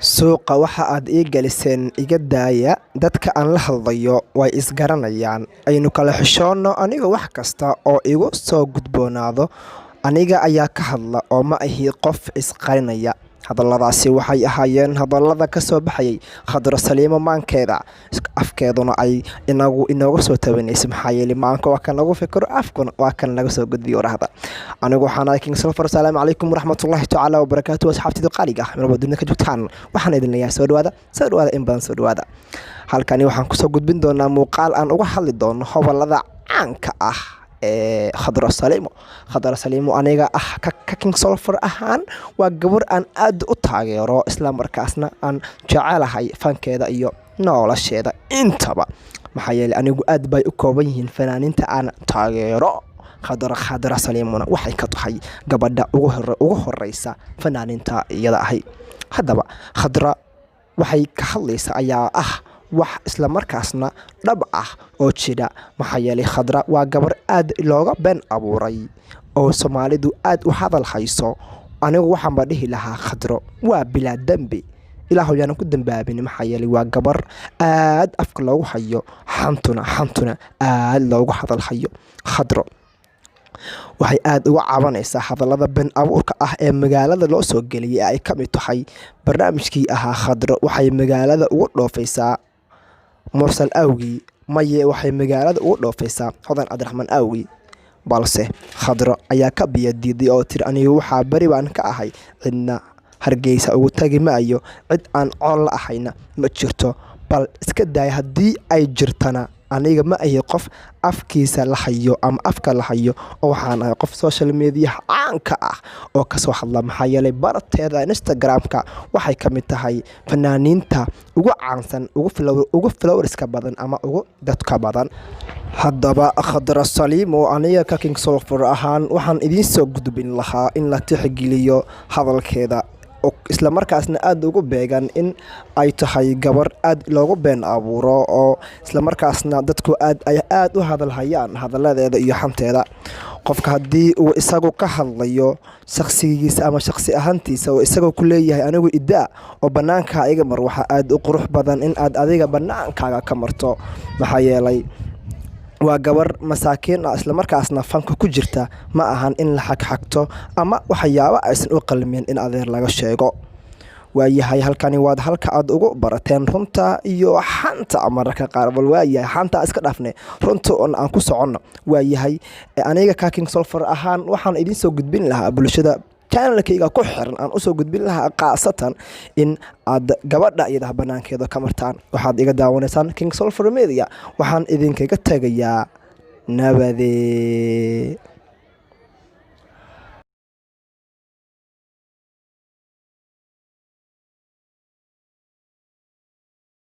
Suuqa waxa aad ii geliseen iga daaya, dadka aan la hadlayo way isgaranayaan. Aynu kala xishoonno aniga wax kasta oo igu soo gudboonaado. Aniga ayaa ka hadla oo ma ahi qof isqarinaya. Hadalladaasi waxay ahaayeen hadallada ka soo baxayay Khadra Saliimo maankeeda. Afkeeduna ay inooga soo tabanayso maxaa yeelay maanka waa kan lagu fikiro, afkuna waa kan laga soo gudbiyo rahda. Anigu waxaan ahay King Solfar. Assalaamu calaykum waraxmatullaahi tacaala wabarakaatuh. Asxaabtayda qaaliga ah meel walba dunida ka joogtaan, waxaan idin leeyahay soo dhawaada in badan soo dhawaada. Halkani waxaan kusoo gudbin doonaa muuqaal aan uga hadli doono hobalada caanka ah ee Khadra Saliimo. Khadra Saliimo aniga ah ka King Solfar ahaan waa gabar aan aad u taageero, isla markaasna aan jecelahay fankeeda iyo nolosheeda intaba. Maxaa yeelay anigu aad bay u kooban yihiin fanaaniinta aan taageero. Khadra Saliimona waxay ka tahay gabadha ugu horeysa fanaaniinta iyada ahay. Haddaba Khadra waxay ka hadlaysaa ayaa ah wax isla markaasna dhab ah oo jira. Maxaa yeelay Khadra waa gabar aad looga been abuuray oo Soomaalidu aad u hadal hayso. Anigu waxaan ba dhihi lahaa Khadra waa bilaa dambi, ilaahu yaan ku dambaabin. Maxaa yeelay waa gabar aad afka loogu hayo, xantuna aad loogu hadal hayo. Khadra waxay aad uga cabanaysaa hadallada been abuurka ah ee magaalada loo soo geliyay ay ka mid tahay barnaamijkii ahaa Khadra waxay magaalada ugu dhoofaysaa mursal awgi, maye waxay magaalada ugu dhoofaysaa Hodan Cabdiraxmaan awgi. Balse Khadra ayaa ka biyo diiday oo tiri anigu waxaa bari baan ka ahay, cidna Hargeysa ugu tagi maayo, cid aan coon la ahayna ma jirto. Bal iska daay haddii ay jirtana aniga ma ahi qof afkiisa la hayo ama afka la hayo, oo waxaan ahay qof social media caanka ah oo ka soo hadla. Maxaa yeelay barteeda Instagram-ka waxay ka mid tahay fanaaniinta ugu caansan, ugu followers-ka badan ama ugu dadka badan. Haddaba Khadra Saliimo aniga ka King Solfar ahaan waxaan idiin soo gudbin lahaa in la tixgeliyo hadalkeeda, isla markaasna aad ugu beegan in ay tahay gabar aad loogu been abuuro, oo isla markaasna dadku aad u hadal hayaan hadalladeeda iyo xanteeda. Qofka haddii uu isagu ka hadlayo shakhsigiisa ama shakhsi ahaantiisa oo isagoo ku leeyahay anigu idaa oo bannaanka iga mar, waxa aad u qurux badan in aad adiga bannaankaaga ka marto. Maxaa yeelay waa gabar masaakiin ah, isla markaasna fanka ku jirta. Ma ahan in la xagxagto ama waxyaabo aysan u qalmin in adeer laga sheego. Waayahay halkani waad halka aad ugu barateen runta iyo xanta mararka qaar. Bal waayahay xanta iska dhaafne runta aan ku socono. Waayahay aniga ka King Solfar ahaan waxaan idiin soo gudbin lahaa bulshada channelkayga ku xiran, aan u soo gudbin lahaa qaasatan in aad gabadha iyada banaankeeda ka martaan. Waxaad iga daawanaysaan King Solfar Media. Waxaan idinkaga tagayaa nabadee.